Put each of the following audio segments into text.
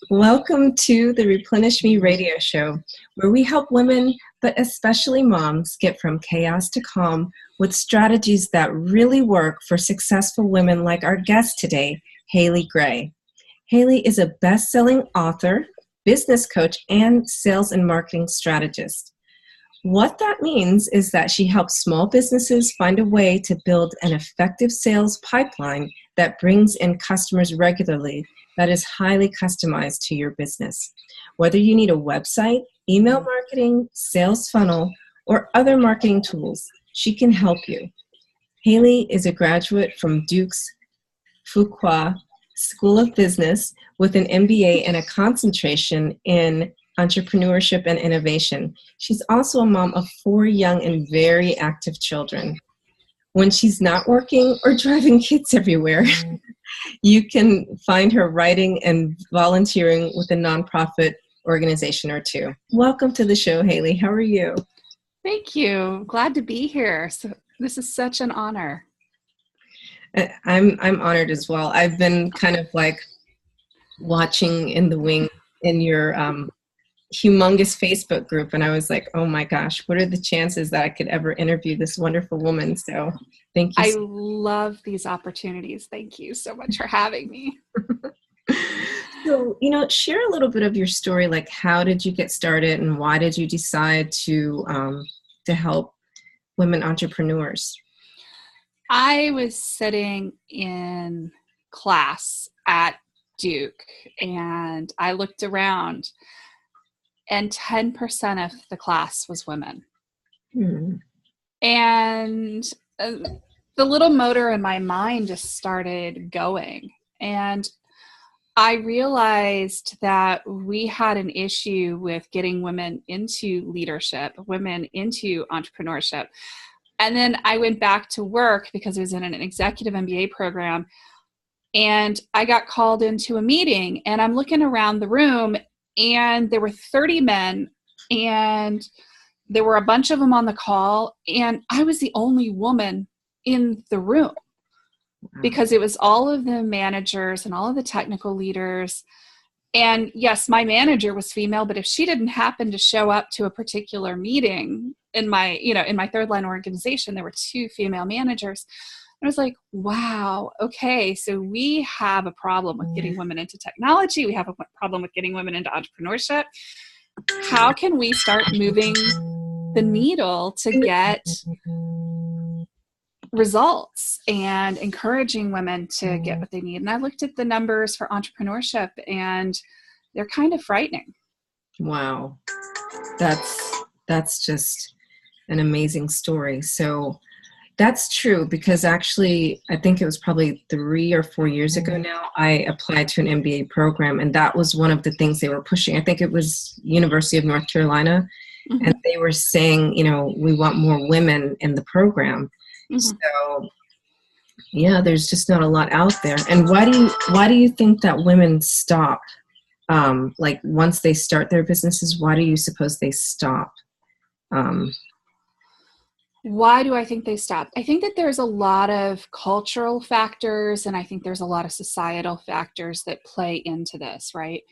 Welcome to the Replenish Me radio show, where we help women, but especially moms, get from chaos to calm with strategies that really work for successful women like our guest today, Haley Gray. Haley is a best-selling author, business coach, and sales and marketing strategist. What that means is that she helps small businesses find a way to build an effective sales pipeline that brings in customers regularly that is highly customized to your business. Whether you need a website, email marketing, sales funnel, or other marketing tools, she can help you. Haley is a graduate from Duke's Fuqua School of Business with an MBA and a concentration in Entrepreneurship and Innovation. She's also a mom of 4 young and very active children. When she's not working or driving kids everywhere, you can find her writing and volunteering with a nonprofit organization or two. Welcome to the show, Haley. How are you? Thank you. Glad to be here. So this is such an honor. I'm honored as well. I've been kind of like watching in the wing in your humongous Facebook group, and I was like, oh my gosh, what are the chances that I could ever interview this wonderful woman? So thank you. I love these opportunities. Thank you so much for having me. So, share a little bit of your story. Like, how did you get started, and why did you decide to help women entrepreneurs? I was sitting in class at Duke, and I looked around, and 10% of the class was women. And the little motor in my mind just started going. And I realized that we had an issue with getting women into leadership, women into entrepreneurship. And then I went back to work because I was in an executive MBA program. And I got called into a meeting, and I'm looking around the room, and there were 30 men, and there were a bunch of them on the call, and I was the only woman in the room because it was all of the managers and all of the technical leaders. And yes, my manager was female, but if she didn't happen to show up to a particular meeting in my third line organization, there were 2 female managers. I was like, wow, okay, so we have a problem with getting women into technology. We have a problem with getting women into entrepreneurship. How can we start moving the needle to get results and encouraging women to get what they need? And I looked at the numbers for entrepreneurship, and they're kind of frightening. Wow. That's just an amazing story. So that's true, because actually, I think it was probably 3 or 4 years ago now, I applied to an MBA program, and that was one of the things they were pushing. I think it was University of North Carolina, and they were saying, we want more women in the program. So, yeah, there's just not a lot out there. And why do you think that women stop? Like, once they start their businesses, why do you suppose they stop? Why do I think they stop? I think that there's a lot of cultural factors, and I think there's a lot of societal factors that play into this, right?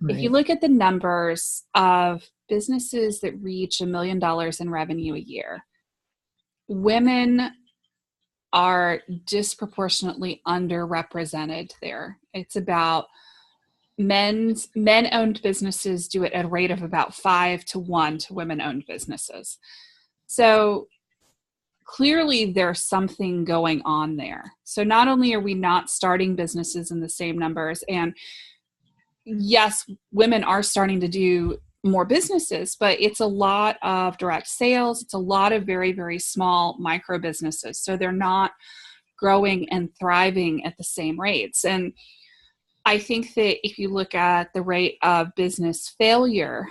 If you look at the numbers of businesses that reach $1 million in revenue a year, women are disproportionately underrepresented there. It's about men-owned businesses do it at a rate of about 5-to-1 to women-owned businesses. So clearly there's something going on there. So not only are we not starting businesses in the same numbers, and yes, women are starting to do more businesses, but it's a lot of direct sales. It's a lot of very, very small micro businesses. So they're not growing and thriving at the same rates. And I think that if you look at the rate of business failure,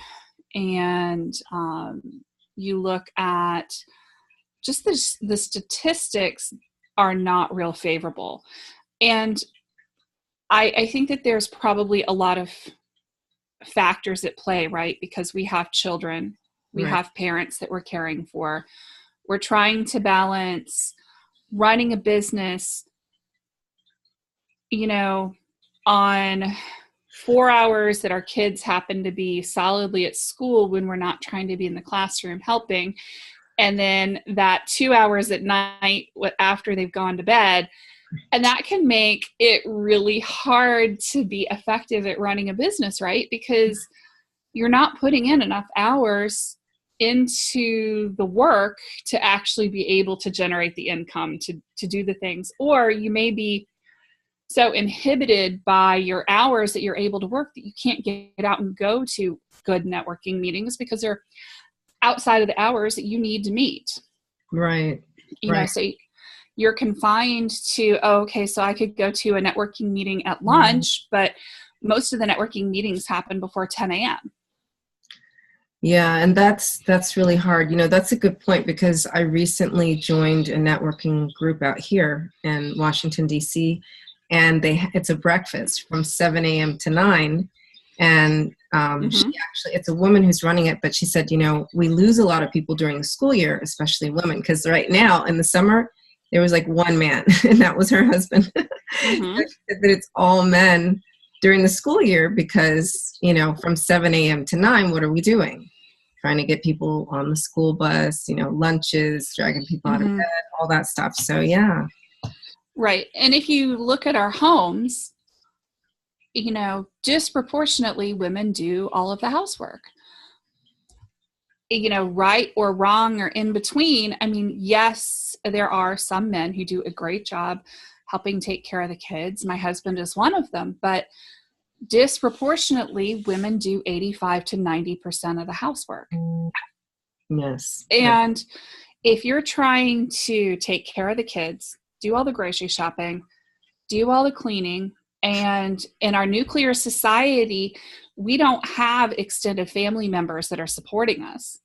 and you look at just the statistics are not real favorable. And I think that there's probably a lot of factors at play, right? Because we have children, we have parents that we're caring for. We're trying to balance running a business, on 4 hours that our kids happen to be solidly at school when we're not trying to be in the classroom helping. And then that 2 hours at night after they've gone to bed. And that can make it really hard to be effective at running a business, right? Because you're not putting in enough hours into the work to actually be able to generate the income to do the things. Or you may be so inhibited by your hours that you're able to work that you can't get out and go to good networking meetings because they're outside of the hours that you need to meet. Right. You know, so you're confined to, okay, so I could go to a networking meeting at lunch, but most of the networking meetings happen before 10 a.m. Yeah, and that's really hard. You know, that's a good point because I recently joined a networking group out here in Washington, D.C., and it's a breakfast from 7 a.m. to 9. And it's a woman who's running it, but she said, you know, we lose a lot of people during the school year, especially women, because right now in the summer, there was like one man, and that was her husband. So she said that it's all men during the school year because, you know, from 7 a.m. to 9, what are we doing? Trying to get people on the school bus, you know, lunches, dragging people out of bed, all that stuff. So, yeah. Right. And if you look at our homes, you know, disproportionately women do all of the housework. You know, right or wrong or in between. I mean, yes, there are some men who do a great job helping take care of the kids. My husband is one of them, but disproportionately women do 85 to 90% of the housework. Yes. And if you're trying to take care of the kids, do all the grocery shopping, do all the cleaning, and in our nuclear society, we don't have extended family members that are supporting us.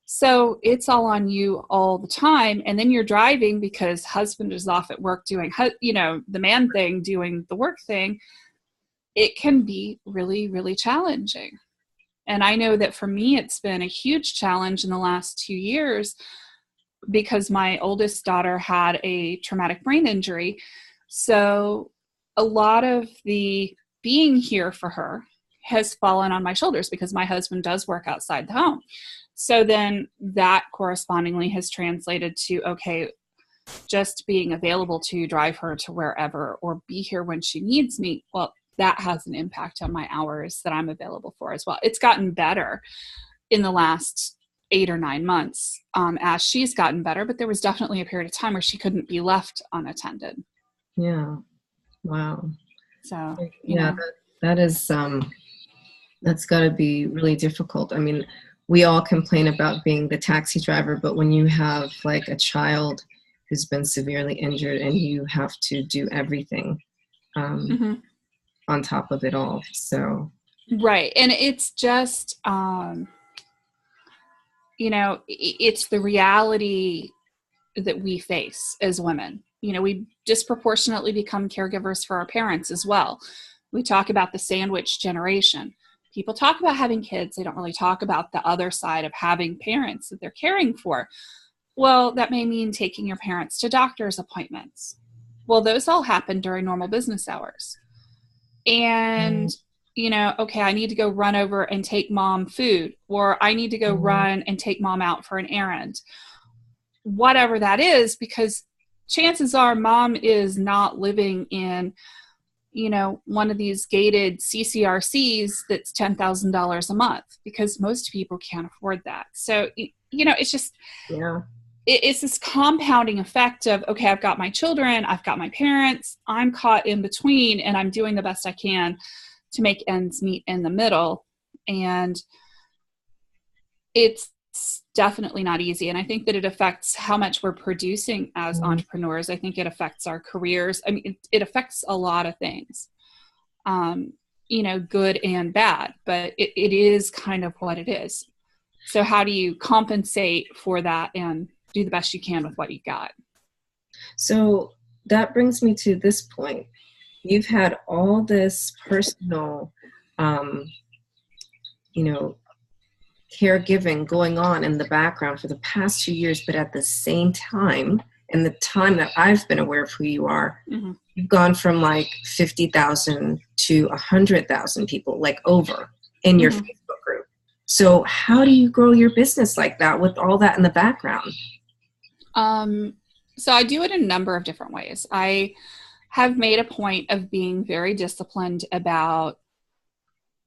So it's all on you all the time. And then you're driving because husband is off at work doing, you know, the man thing, doing the work thing. It can be really, really challenging. And I know that for me, it's been a huge challenge in the last 2 years because my oldest daughter had a traumatic brain injury. So a lot of the being here for her has fallen on my shoulders because my husband does work outside the home. So then that correspondingly has translated to, okay, just being available to drive her to wherever or be here when she needs me. Well, that has an impact on my hours that I'm available for as well. It's gotten better in the last 8 or 9 months as she's gotten better, but there was definitely a period of time where she couldn't be left unattended. Yeah. Wow. So, yeah, that is, that's got to be really difficult. I mean, we all complain about being the taxi driver, but when you have like a child who's been severely injured and you have to do everything on top of it all. So. Right. And it's just, you know, it's the reality that we face as women. You know, we disproportionately become caregivers for our parents as well. We talk about the sandwich generation. People talk about having kids. They don't really talk about the other side of having parents that they're caring for. Well, that may mean taking your parents to doctor's appointments. Well, those all happen during normal business hours. And, you know, okay, I need to go run over and take mom food, or I need to go run and take mom out for an errand. Whatever that is, because chances are mom is not living in, you know, one of these gated CCRCs that's $10,000 a month, because most people can't afford that. So, you know, it's just, it's this compounding effect of, okay, I've got my children, I've got my parents, I'm caught in between, and I'm doing the best I can to make ends meet in the middle. And it's definitely not easy. And I think that it affects how much we're producing as entrepreneurs. I think it affects our careers. I mean, it affects a lot of things, you know, good and bad, but it is kind of what it is. So how do you compensate for that and do the best you can with what you got? So that brings me to this point. You've had all this personal, you know, caregiving going on in the background for the past 2 years, but at the same time, in the time that I've been aware of who you are, you've gone from like 50,000 to 100,000 people, like over in your Facebook group. So how do you grow your business like that with all that in the background? So I do it in a number of different ways. I have made a point of being very disciplined about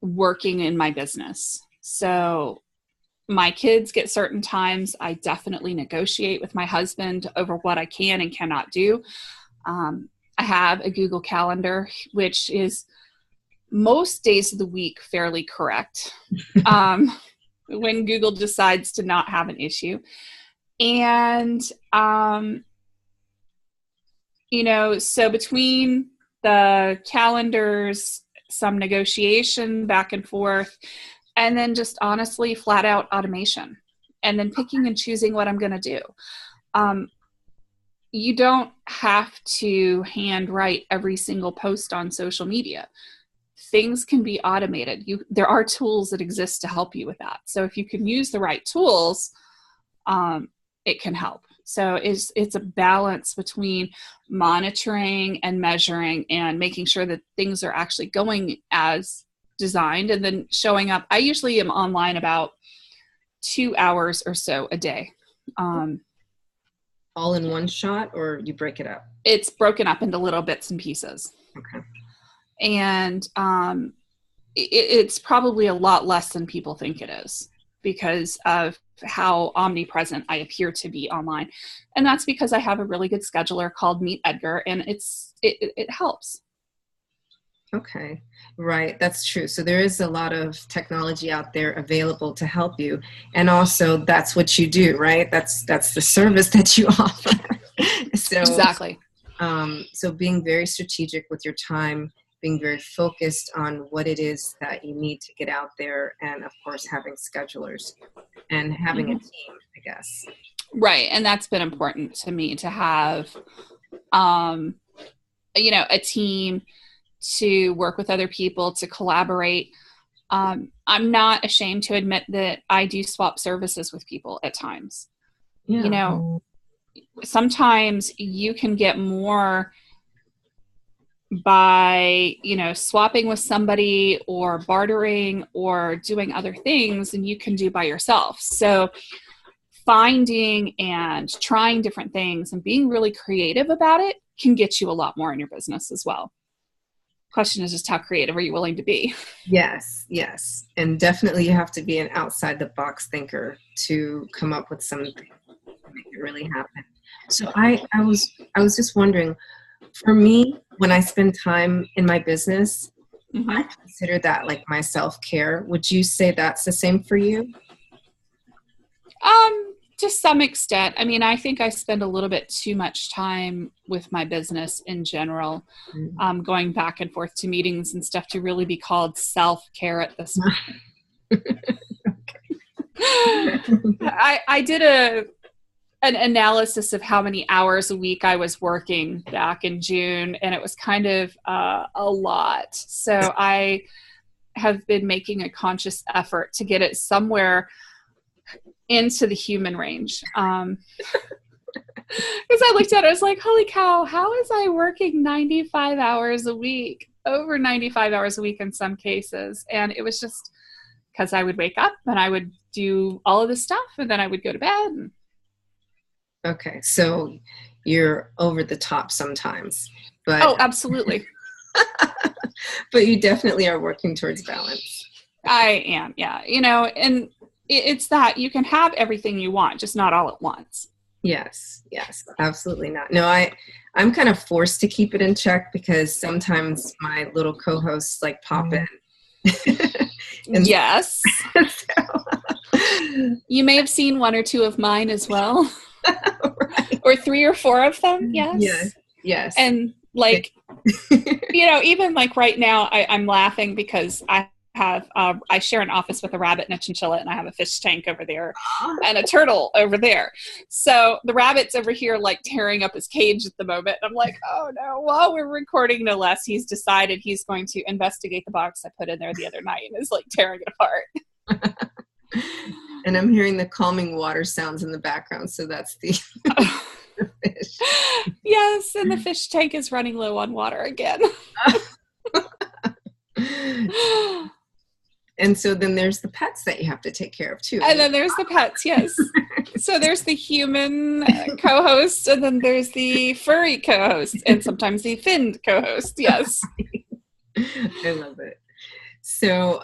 working in my business. So my kids get certain times. I definitely negotiate with my husband over what I can and cannot do. I have a Google Calendar, which is most days of the week fairly correct when Google decides to not have an issue. And, so between the calendars, some negotiation back and forth, and then just honestly flat out automation, and then picking and choosing what I'm going to do. You don't have to handwrite every single post on social media. Things can be automated. There are tools that exist to help you with that. So if you can use the right tools, it can help. So it's a balance between monitoring and measuring and making sure that things are actually going as designed, and then showing up. I usually am online about 2 hours or so a day. All in one shot, or you break it up? It's broken up into little bits and pieces. Okay. And it's probably a lot less than people think it is because of how omnipresent I appear to be online. And that's because I have a really good scheduler called Meet Edgar, and it helps. Okay, right. That's true. So there is a lot of technology out there available to help you. And also that's what you do, right? That's the service that you offer. So, exactly. So being very strategic with your time, being very focused on what it is that you need to get out there, and of course having schedulers and having a team, I guess. Right. And that's been important to me, to have, a team, to work with other people, to collaborate. I'm not ashamed to admit that I do swap services with people at times. Yeah. Sometimes you can get more by, swapping with somebody or bartering or doing other things than you can do by yourself. So finding and trying different things and being really creative about it can get you a lot more in your business as well. Question is just how creative are you willing to be? Yes. And definitely you have to be an outside the box thinker to come up with something to make it really happen. So I was just wondering, for me, when I spend time in my business, I consider that like my self-care. Would you say that's the same for you? To some extent. I mean, I think I spend a little bit too much time with my business in general, going back and forth to meetings and stuff to really be called self-care at this point. I did an analysis of how many hours a week I was working back in June, and it was kind of a lot. So I have been making a conscious effort to get it somewhere into the human range. Because I looked at it, I was like, holy cow, how is I working 95 hours a week, over 95 hours a week in some cases? And it was just because I would wake up and I would do all of this stuff, and then I would go to bed. Okay, so you're over the top sometimes. But oh, absolutely. But you definitely are working towards balance. I am, yeah. And it's that you can have everything you want, just not all at once. Yes, absolutely not. No, I'm kind of forced to keep it in check because sometimes my little co-hosts like pop in. Yes. You may have seen one or two of mine as well. Right. Or 3 or 4 of them. Yes. And like, even like right now, I'm laughing because I share an office with a rabbit and a chinchilla, and I have a fish tank over there and a turtle over there. So the rabbit's over here like tearing up his cage at the moment. I'm like, oh no, while we're recording, no less, he's decided he's going to investigate the box I put in there the other night and is like tearing it apart. And I'm hearing the calming water sounds in the background. So that's the Yes, and the fish tank is running low on water again. And so then there's the pets that you have to take care of too. And then there's the pets, yes. So there's the human co-host, and then there's the furry co-host, and sometimes the finned co-host, yes. I love it. So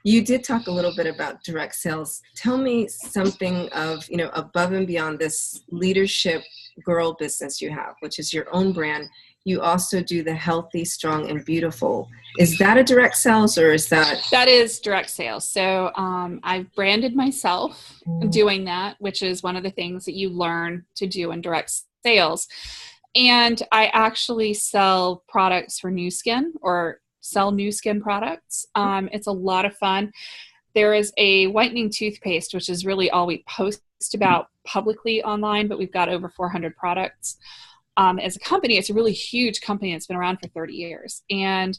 you did talk a little bit about direct sales. Tell me something of, above and beyond this leadership girl business you have, which is your own brand. You also do the Healthy, Strong, and Beautiful. Is that a direct sales, or is that? That is direct sales. So I've branded myself doing that, which is one of the things that you learn to do in direct sales. And I actually sell products for new skin, or sell new skin products. It's a lot of fun. There is a whitening toothpaste, which is really all we post about publicly online, but we've got over 400 products. As a company, it's a really huge company. It's been around for 30 years. And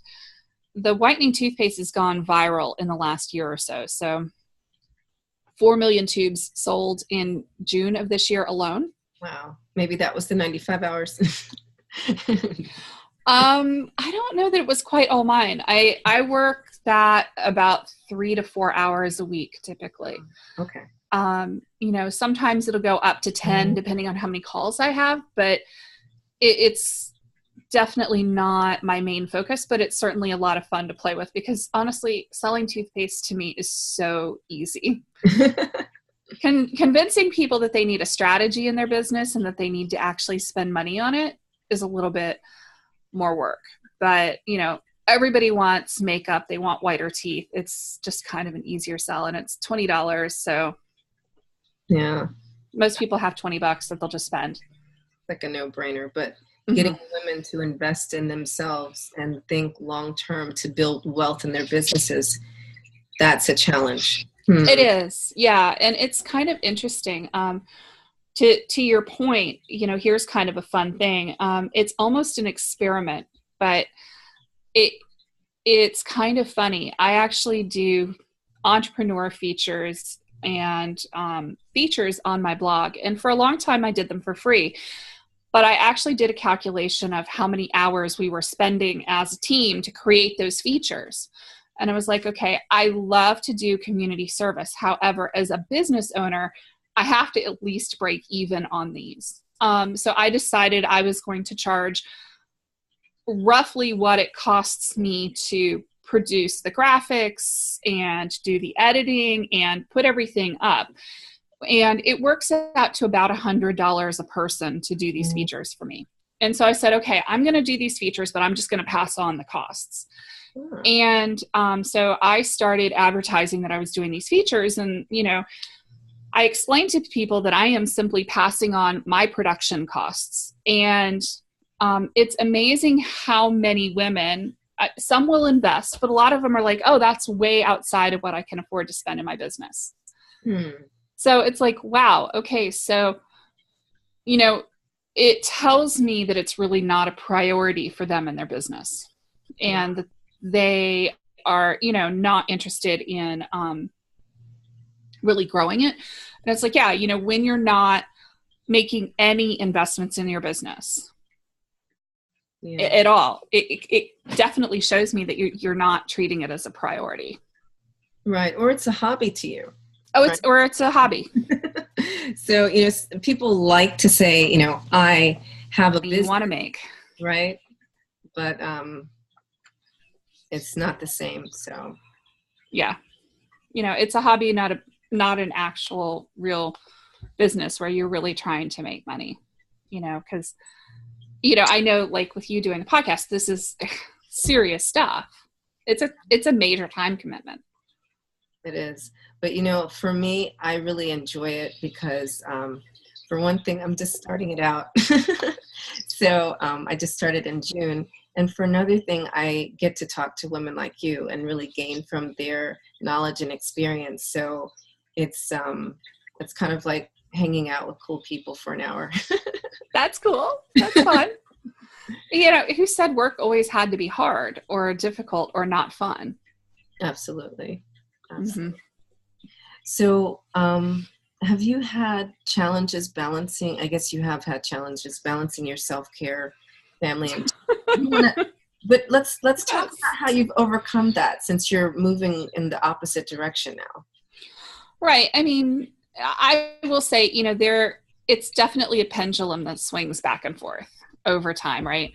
the whitening toothpaste has gone viral in the last year or so. So 4 million tubes sold in June of this year alone. Wow. Maybe that was the 95 hours. I don't know that it was quite all mine. I work that about 3 to 4 hours a week, typically. Okay. Sometimes it'll go up to 10, depending on how many calls I have, but it's definitely not my main focus, but it's certainly a lot of fun to play with, because honestly, selling toothpaste to me is so easy. Convincing people that they need a strategy in their business and that they need to actually spend money on it is a little bit more work. But, everybody wants makeup. They want whiter teeth. It's just kind of an easier sell, and it's $20. So yeah, most people have $20 that they'll just spend. Like a no-brainer, but getting women to invest in themselves and think long-term to build wealth in their businesses, that's a challenge. It is. Yeah. And it's kind of interesting. To your point, here's kind of a fun thing. It's almost an experiment, but it's kind of funny. I actually do entrepreneur features and features on my blog. And for a long time, I did them for free. But I actually did a calculation of how many hours we were spending as a team to create those features. And I was like, okay, I love to do community service. However, as a business owner, I have to at least break even on these. So I decided I was going to charge roughly what it costs me to produce the graphics and do the editing and put everything up. And it works out to about $100 a person to do these features for me. And so I said, okay, I'm going to do these features, but I'm just going to pass on the costs. And so I started advertising that I was doing these features. And, I explained to people that I am simply passing on my production costs. And it's amazing how many women, some will invest, but a lot of them are like, oh, that's way outside of what I can afford to spend in my business. So it's like, wow, okay, so, it tells me that it's really not a priority for them in their business, and that they are, not interested in really growing it. And it's like, yeah, when you're not making any investments in your business at all, it definitely shows me that you're not treating it as a priority. Right. Or it's a hobby to you. Oh, it's a hobby. So, people like to say, I have a business you want to make. Right. But it's not the same. So, yeah. It's a hobby, not an actual real business where you're really trying to make money, because, I know, like with you doing the podcast, this is serious stuff. It's a major time commitment. It is. But, for me, I really enjoy it because, for one thing, I'm just starting it out. So I just started in June. And for another thing, I get to talk to women like you and really gain from their knowledge and experience. So it's kind of like hanging out with cool people for an hour. That's cool. That's fun. Who said work always had to be hard or difficult or not fun? Absolutely. Mm-hmm. So Have you had challenges balancing? I guess you have had challenges balancing your self-care, family, and you wanna, but let's talk Yes. about how you've overcome that since you're moving in the opposite direction now. Right. I mean, I will say, it's definitely a pendulum that swings back and forth over time, right?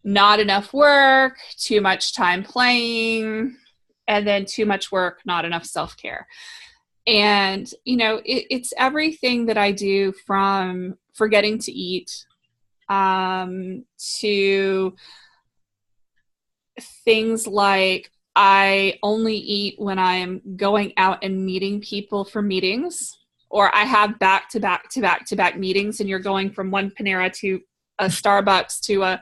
Not enough work, too much time playing, and then too much work, not enough self-care. And, it's everything that I do, from forgetting to eat, to things like I only eat when I'm going out and meeting people for meetings, or I have back to back to back to back meetings, and you're going from one Panera to a Starbucks to a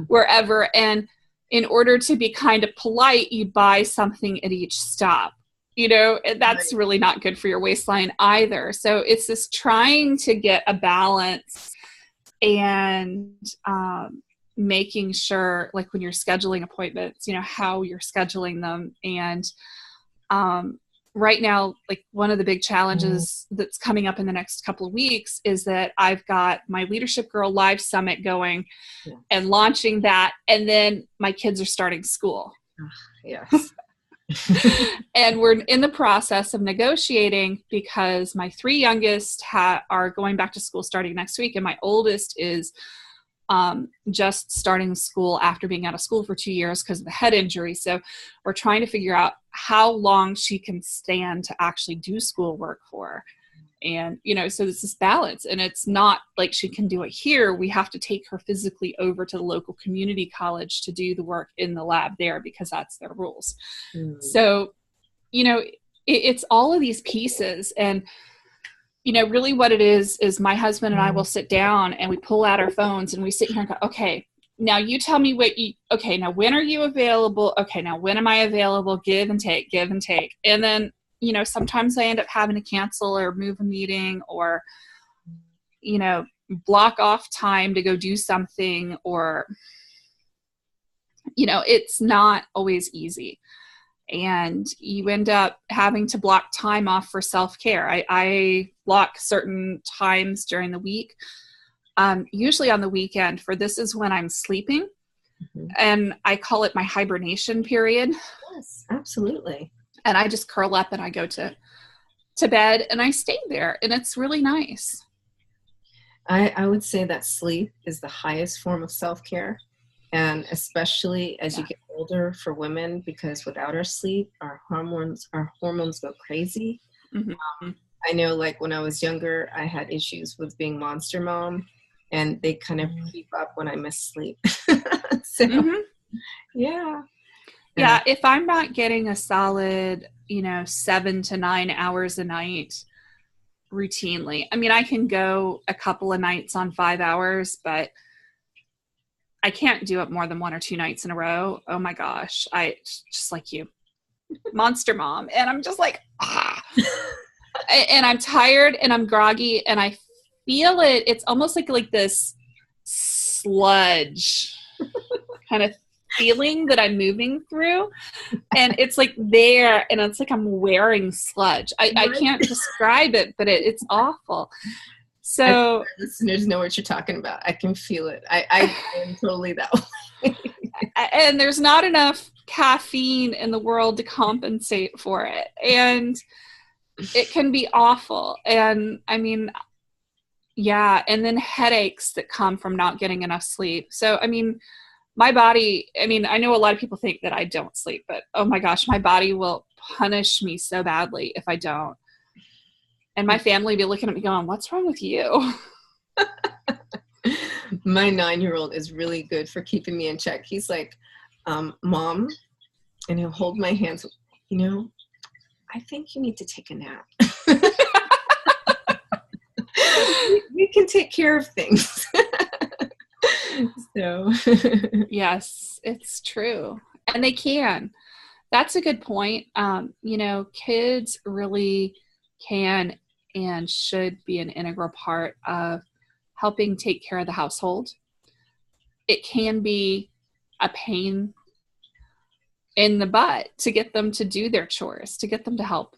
wherever. And in order to be kind of polite, you buy something at each stop. And that's really not good for your waistline either. So it's this trying to get a balance, and making sure, like when you're scheduling appointments, how you're scheduling them. And right now, like one of the big challenges that's coming up in the next couple of weeks is that I've got my Leadership Girl Live Summit going and launching that. And then my kids are starting school. Yes. And we're in the process of negotiating, because my 3 youngest are going back to school starting next week. And my oldest is just starting school after being out of school for 2 years because of the head injury. So we're trying to figure out how long she can stand to actually do schoolwork for. And, so it's this balance, and it's not like she can do it here. We have to take her physically over to the local community college to do the work in the lab there, because that's their rules. So, it's all of these pieces. And, really what it is my husband and I will sit down and we pull out our phones and we sit here and go, okay, now you tell me okay, now when are you available? Okay, now when am I available? Give and take, give and take. And then, sometimes I end up having to cancel or move a meeting, or, block off time to go do something, or, it's not always easy. And you end up having to block time off for self-care. I block certain times during the week, usually on the weekend, for this is when I'm sleeping. And I call it my hibernation period. Yes, absolutely. And I just curl up and I go to bed and I stay there, and it's really nice. I would say that sleep is the highest form of self-care. And especially as you get older for women, because without our sleep, our hormones go crazy. I know, like when I was younger, I had issues with being monster mom, and they kind of creep up when I miss sleep. So, yeah. Yeah, if I'm not getting a solid, 7 to 9 hours a night routinely, I mean, I can go a couple of nights on 5 hours, but I can't do it more than 1 or 2 nights in a row. Oh my gosh. Just like you, monster mom. And I'm just like, and I'm tired and I'm groggy and I feel it. It's almost like this sludge kind of feeling that I'm moving through. And it's like there, and it's like I'm wearing sludge. I can't describe it, but it's awful. So listeners know what you're talking about. I can feel it. I am totally that way. And there's not enough caffeine in the world to compensate for it. And it can be awful. And I mean, yeah. And then headaches that come from not getting enough sleep. So, I mean, my body, I know a lot of people think that I don't sleep, but oh my gosh, my body will punish me so badly if I don't. And my family be looking at me going, what's wrong with you? My 9-year-old is really good for keeping me in check. He's like, Mom, and he'll hold my hands, I think you need to take a nap. We can take care of things. So yes, it's true. And they can. That's a good point. Kids really can and should be an integral part of helping take care of the household. It can be a pain in the butt to get them to do their chores, to get them to help.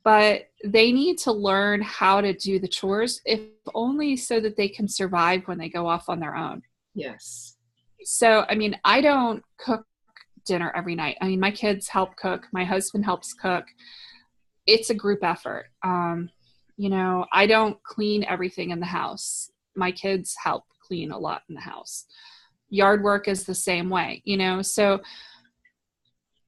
but they need to learn how to do the chores, if only so that they can survive when they go off on their own. Yes. So, I mean, I don't cook dinner every night. I mean, my kids help cook. My husband helps cook. It's a group effort. You know, I don't clean everything in the house. My kids help clean a lot in the house. Yard work is the same way, you know. So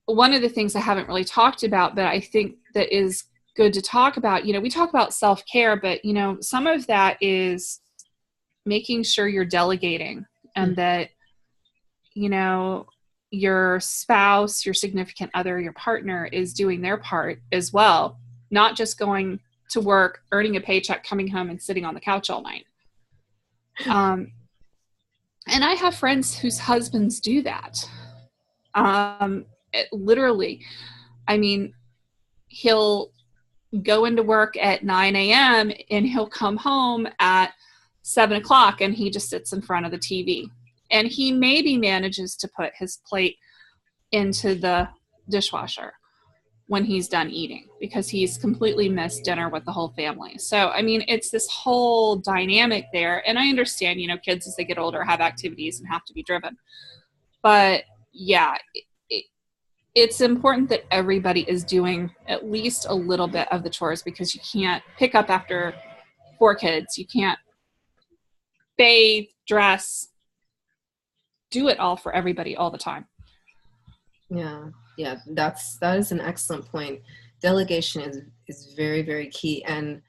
one of the things I haven't really talked about, but I think that is good to talk about, you know, we talk about self-care, but, you know, some of that is making sure you're delegating and that, you know, your spouse, your significant other, your partner is doing their part as well, not just going to work, earning a paycheck, coming home and sitting on the couch all night. And I have friends whose husbands do that. Literally, I mean, he'll go into work at 9 a.m. and he'll come home at 7 o'clock and he just sits in front of the TV. And he maybe manages to put his plate into the dishwasher when he's done eating because he's completely missed dinner with the whole family. So, I mean, it's this whole dynamic there. And I understand, you know, kids as they get older have activities and have to be driven. But yeah, it's important that everybody is doing at least a little bit of the chores because you can't pick up after 4 kids. You can't bathe, dress, do it all for everybody all the time. Yeah. Yeah. That is an excellent point. Delegation is very, very key. And,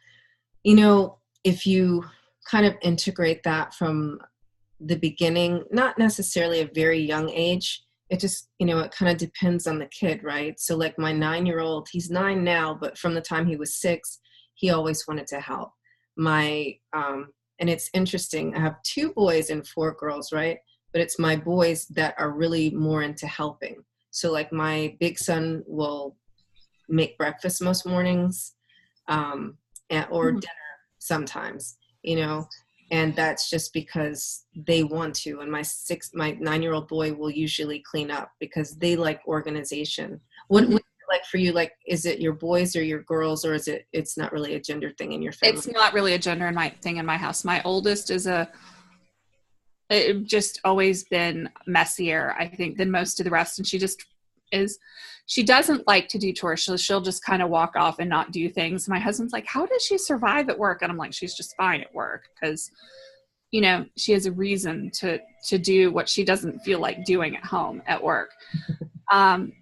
you know, if you kind of integrate that from the beginning, not necessarily a very young age, it just, you know, it kind of depends on the kid, right? So like my 9-year-old, he's 9 now, but from the time he was 6, he always wanted to help. And it's interesting. I have 2 boys and 4 girls, right? But it's my boys that are really more into helping. So like my big son will make breakfast most mornings, or dinner sometimes, you know, and that's just because they want to. And my 9-year-old boy will usually clean up because they like organization. What is it like for you? Like, is it your boys or your girls, or it's not really a gender thing in your family? It's not really a gender thing in my house. My oldest it just always been messier, I think, than most of the rest. And she doesn't like to do chores. She'll just kind of walk off and not do things. My husband's like, how does she survive at work? And I'm like, she's just fine at work because, you know, she has a reason to do what she doesn't feel like doing at home at work. All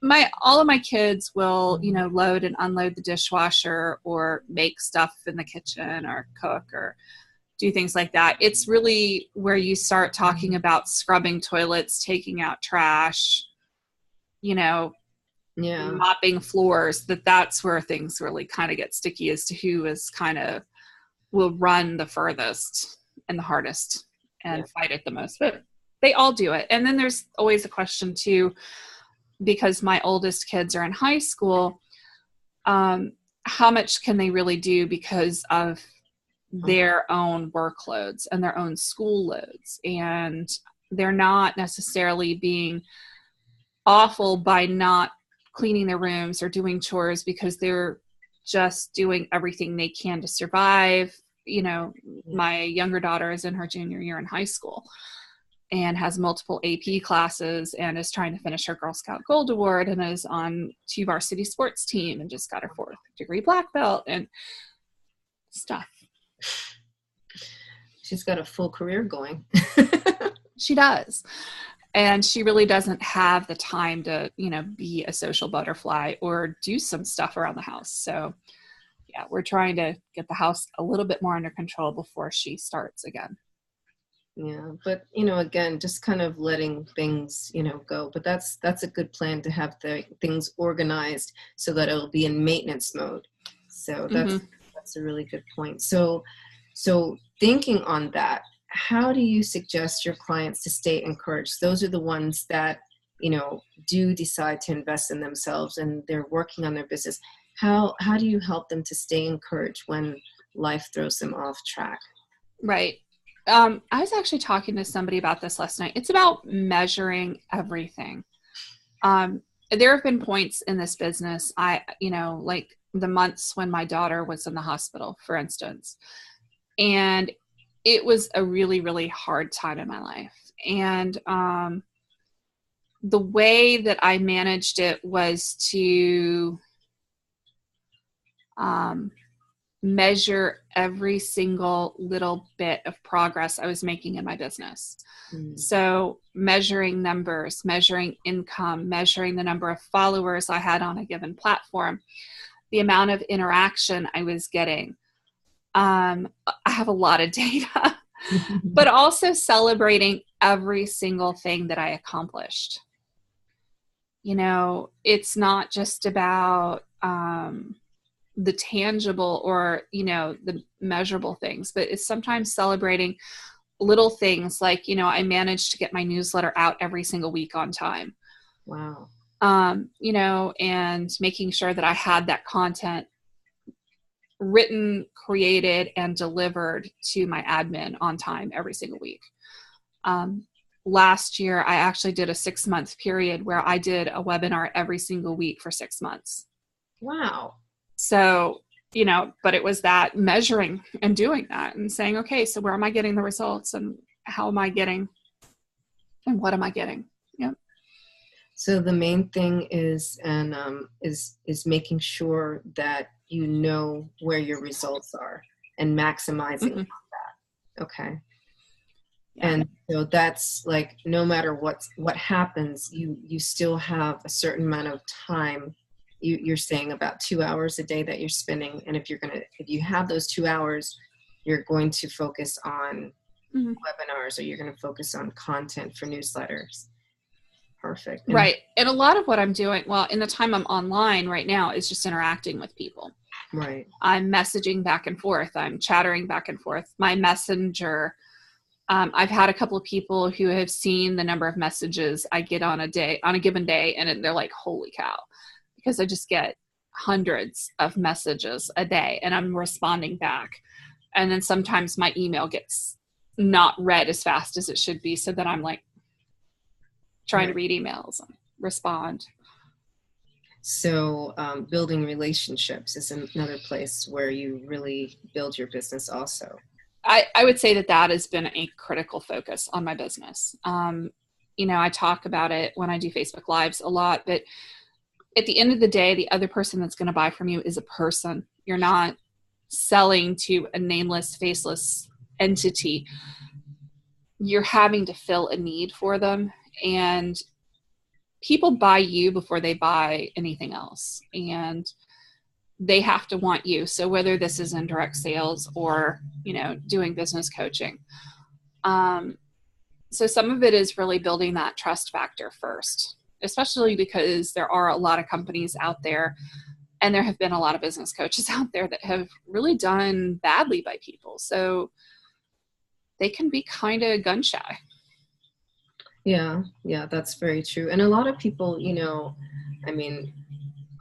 of my kids will, you know, load and unload the dishwasher or make stuff in the kitchen or cook or do things like that. It's really where you start talking about scrubbing toilets, taking out trash, you know, mopping floors, that's where things really kind of get sticky as to who is kind of will run the furthest and the hardest and fight it the most. But they all do it. And then there's always a question too, because my oldest kids are in high school, how much can they really do because of their own workloads and their own school loads? And they're not necessarily being awful by not cleaning their rooms or doing chores because they're just doing everything they can to survive. You know, my younger daughter is in her junior year in high school and has multiple AP classes and is trying to finish her Girl Scout Gold Award and is on 2 varsity sports team and just got her 4th degree black belt and stuff. She's got a full career going. She does. And she really doesn't have the time to, you know, be a social butterfly or do some stuff around the house. So yeah, we're trying to get the house a little bit more under control before she starts again. Yeah. But, you know, again, just kind of letting things, you know, go. But that's a good plan to have the things organized so that it'll be in maintenance mode. So that's a really good point. So thinking on that, how do you suggest your clients to stay encouraged? Those are the ones that, you know, do decide to invest in themselves and they're working on their business. How do you help them to stay encouraged when life throws them off track? Right. I was actually talking to somebody about this last night. It's about measuring everything. there have been points in this business, like the months when my daughter was in the hospital, for instance, and it was a really, really hard time in my life. And the way that I managed it was to measure every single little bit of progress I was making in my business. So measuring numbers, measuring income, measuring the number of followers I had on a given platform, the amount of interaction I was getting. I have a lot of data, but also celebrating every single thing that I accomplished. It's not just about the tangible or, the measurable things, but it's sometimes celebrating little things like, I managed to get my newsletter out every single week on time. Wow. And making sure that I had that content written, created, and delivered to my admin on time every single week. Last year, I actually did a 6-month period where I did a webinar every single week for 6 months. Wow. So, but it was that measuring and doing that and saying, okay, so where am I getting the results and how am I getting and what am I getting? Yeah. So the main thing is, is making sure that you know where your results are and maximizing that. Okay. Yeah. And so that's like, no matter what happens, you still have a certain amount of time. You're saying about 2 hours a day that you're spending. And if you have those 2 hours, you're going to focus on webinars, or you're going to focus on content for newsletters. Perfect. Right. And a lot of what I'm doing, in the time I'm online right now, is just interacting with people. Right. I'm messaging back and forth. I'm chattering back and forth. My messenger, I've had a couple of people who have seen the number of messages I get on a given day, and they're like, holy cow, because I just get hundreds of messages a day and I'm responding back. And then sometimes my email gets not read as fast as it should be. So then I'm like trying to read emails and respond. So building relationships is another place where you really build your business also. I would say that has been a critical focus on my business. I talk about it when I do Facebook Lives a lot, but at the end of the day, the other person that's going to buy from you is a person. You're not selling to a nameless, faceless entity. You're having to fill a need for them. And people buy you before they buy anything else. And they have to want you. So whether this is in direct sales or, doing business coaching. So some of it is really building that trust factor first, especially because there are a lot of companies out there, and there have been a lot of business coaches out there that have really done badly by people. So they can be kind of gun shy. Yeah, that's very true. And a lot of people,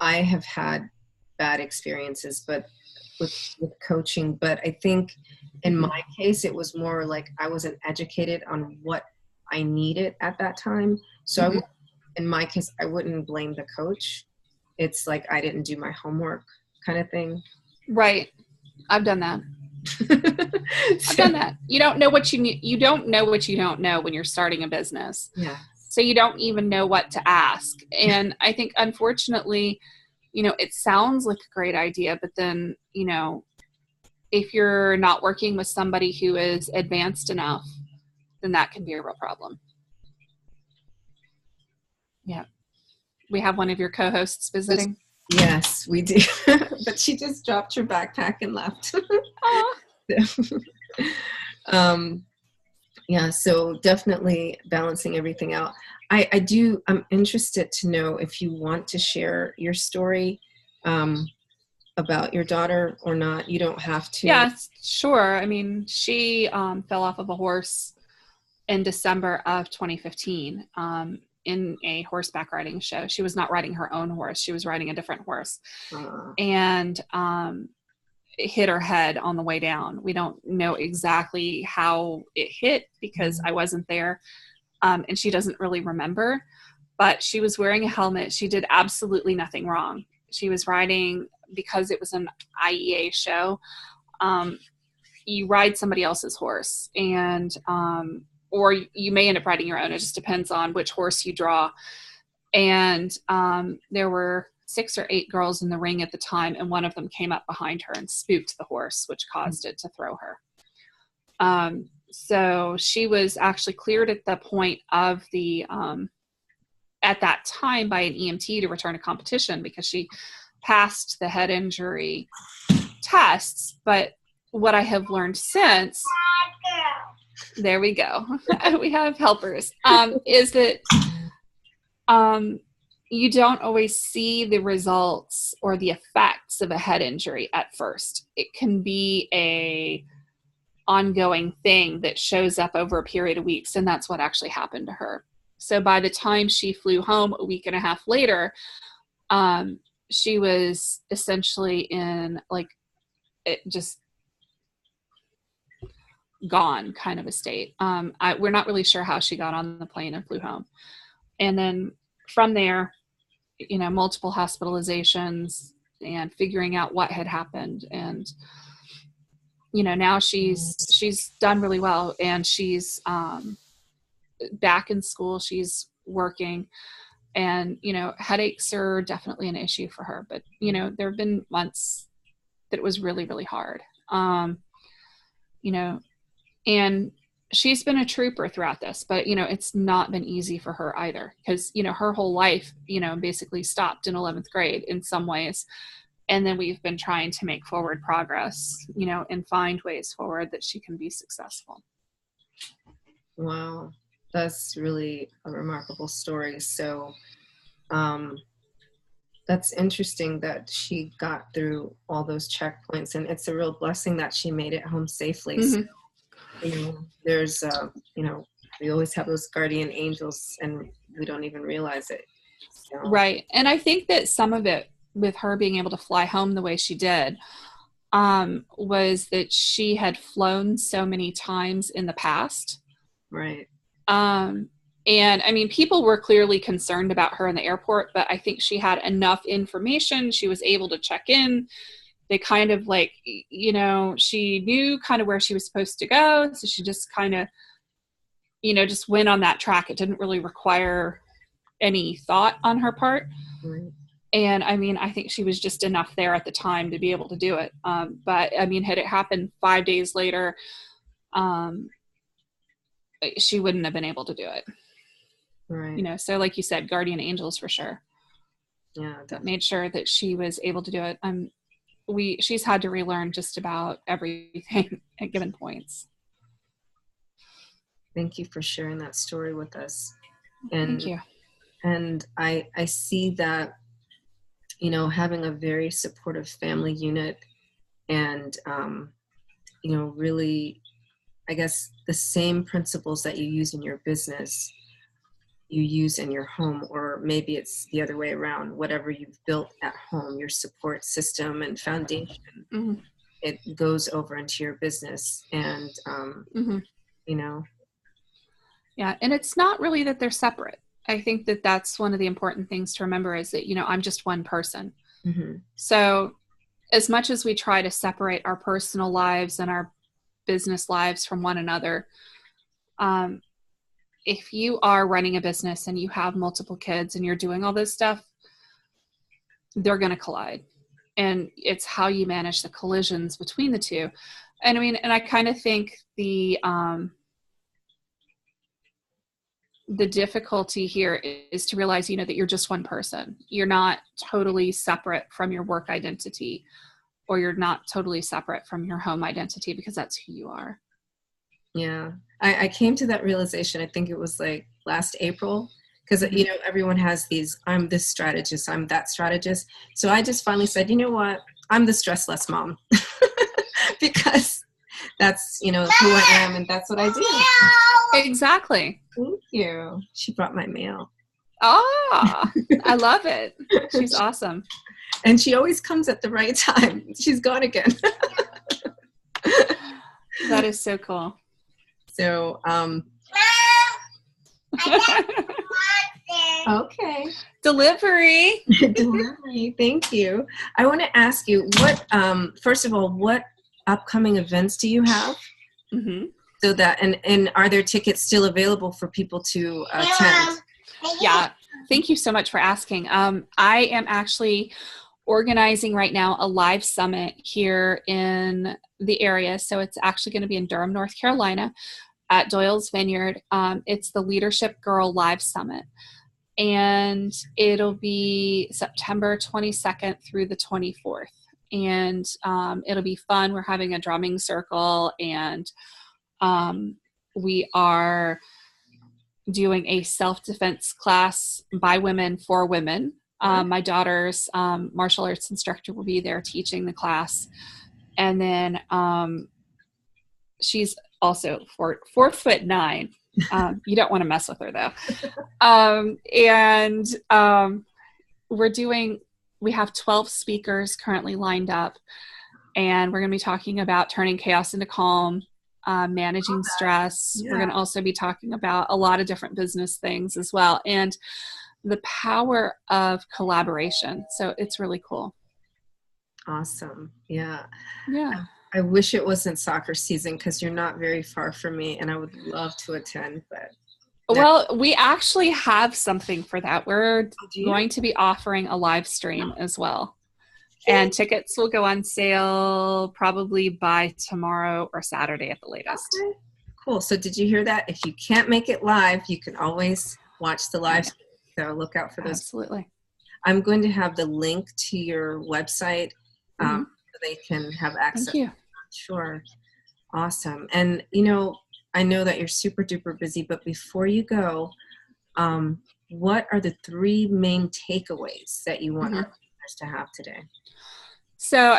I have had bad experiences, but with coaching, but I think in my case, it was more like I wasn't educated on what I needed at that time. So in my case, I wouldn't blame the coach. It's like I didn't do my homework kind of thing. Right. I've done that. I've done that. You don't know what you need. You don't know what you don't know when you're starting a business. Yeah. So you don't even know what to ask. And I think, unfortunately, it sounds like a great idea, but then, if you're not working with somebody who is advanced enough, then that can be a real problem. Yeah. We have one of your co-hosts visiting. Yes, we do. But she just dropped her backpack and left. Yeah, so definitely balancing everything out. I'm interested to know if you want to share your story about your daughter or not. You don't have to. Yeah, sure. I mean, she fell off of a horse in December of 2015 in a horseback riding show. She was not riding her own horse. She was riding a different horse. And it hit her head on the way down. We don't know exactly how it hit because I wasn't there. And she doesn't really remember. but she was wearing a helmet. She did absolutely nothing wrong. She was riding, because it was an IEA show. You ride somebody else's horse, and or you may end up riding your own. It just depends on which horse you draw. And there were 6 or 8 girls in the ring at the time, and one of them came up behind her and spooked the horse, which caused it to throw her. So she was actually cleared at the point of the at that time by an EMT to return to competition, because she passed the head injury tests. But what I have learned since, there we go, we have helpers, is that you don't always see the results or the effects of a head injury at first. It can be a ongoing thing that shows up over a period of weeks, and that's what actually happened to her. So by the time she flew home a week and a half later, she was essentially in like it just gone kind of a state. We're not really sure how she got on the plane and flew home. And then from there, multiple hospitalizations and figuring out what had happened. And, now she's done really well, and she's back in school. She's working, and, headaches are definitely an issue for her. But, there have been months that it was really, really hard. And she's been a trooper throughout this, but, it's not been easy for her either, because, her whole life, basically stopped in 11th grade in some ways. And then we've been trying to make forward progress, and find ways forward that she can be successful. Wow. That's really a remarkable story. So, that's interesting that she got through all those checkpoints, and it's a real blessing that she made it home safely. Mm-hmm. So, there's, we always have those guardian angels, and we don't even realize it. So. Right. And I think that some of it, with her being able to fly home the way she did, was that she had flown so many times in the past. Right. And I mean, people were clearly concerned about her in the airport, but I think she had enough information. She was able to check in. They kind of she knew kind of where she was supposed to go. So she just kind of, just went on that track. It didn't really require any thought on her part. Right. And I mean, I think she was just enough there at the time to be able to do it. But I mean, had it happened 5 days later, she wouldn't have been able to do it. Right. So like you said, guardian angels for sure. Yeah. That made sure that she was able to do it. She's had to relearn just about everything at given points. Thank you for sharing that story with us. And, thank you. And I see that, having a very supportive family unit, and, really, I guess the same principles that you use in your business, you use in your home, or maybe it's the other way around. Whatever you've built at home, your support system and foundation, mm-hmm. it goes over into your business. And, mm-hmm. Yeah. And it's not really that they're separate. I think that that's one of the important things to remember, is that, I'm just one person. Mm-hmm. So as much as we try to separate our personal lives and our business lives from one another, if you are running a business and you have multiple kids and you're doing all this stuff, they're going to collide. And it's how you manage the collisions between the two. And I mean, and I kind of think the difficulty here is to realize, that you're just one person. You're not totally separate from your work identity, or you're not totally separate from your home identity, because that's who you are. Yeah. I came to that realization, I think it was like last April, because, everyone has these, I'm this strategist, I'm that strategist. So I just finally said, you know what? I'm the stress less mom, because that's, who I am, and that's what I do. Exactly. Thank you. She brought my mail. Ah, I love it. She's awesome. And she always comes at the right time. She's gone again. That is so cool. So, Okay. Delivery. Delivery. Thank you. I want to ask you what, first of all, what upcoming events do you have? Mm-hmm. So that, and are there tickets still available for people to attend? Yeah. Thank you so much for asking. I am actually organizing right now a live summit here in the area. So it's actually going to be in Durham, North Carolina at Doyle's Vineyard. It's the Leadership Girl Live Summit. And it'll be September 22nd through the 24th. And it'll be fun. We're having a drumming circle, and we are doing a self-defense class by women for women. My daughter's martial arts instructor will be there teaching the class. And then she's also 4'9". You don't want to mess with her though. We have 12 speakers currently lined up, and we're going to be talking about turning chaos into calm, managing stress. Yeah. We're going to also be talking about a lot of different business things as well, and the power of collaboration. So it's really cool. Awesome. Yeah. Yeah. I wish it wasn't soccer season, because you're not very far from me, and I would love to attend, but. Well, we actually have something for that. We're going to be offering a live stream as well. And tickets will go on sale probably by tomorrow or Saturday at the latest. Okay. Cool. So did you hear that? If you can't make it live, you can always watch the live stream. So look out for those. Absolutely. I'm going to have the link to your website so they can have access. Thank you. Sure. Awesome. And, I know that you're super duper busy, but before you go, what are the 3 main takeaways that you want our listeners to have today? So,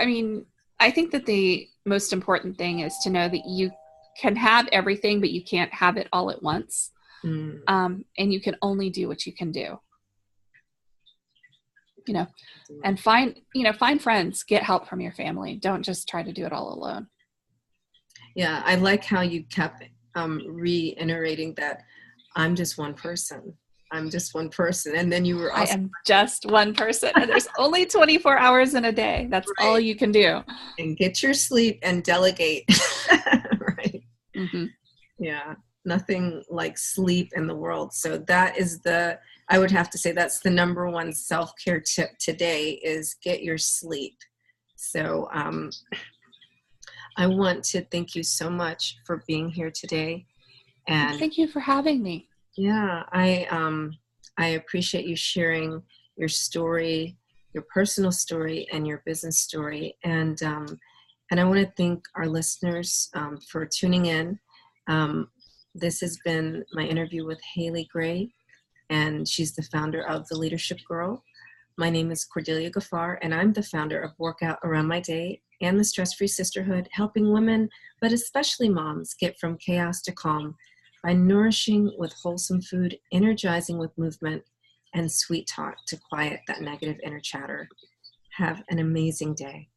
I think that the most important thing is to know that you can have everything, but you can't have it all at once. And you can only do what you can do. And find friends, get help from your family. Don't just try to do it all alone. Yeah, I like how you kept reiterating that I'm just one person. I'm just one person. And then you were also— I am just one person. And there's only 24 hours in a day. That's right. All you can do. And get your sleep and delegate. Right. Mm-hmm. Yeah. Nothing like sleep in the world. So that is I would have to say that's the number one self-care tip today, is get your sleep. So I want to thank you so much for being here today. And thank you for having me. Yeah, I appreciate you sharing your story, your personal story, and your business story. And I want to thank our listeners for tuning in. This has been my interview with Haley Gray, and she's the founder of The Leadership Girl. My name is Cordelia Gaffar, and I'm the founder of Workout Around My Day and the Stress-Free Sisterhood, helping women, but especially moms, get from chaos to calm by nourishing with wholesome food, energizing with movement, and sweet talk to quiet that negative inner chatter. Have an amazing day.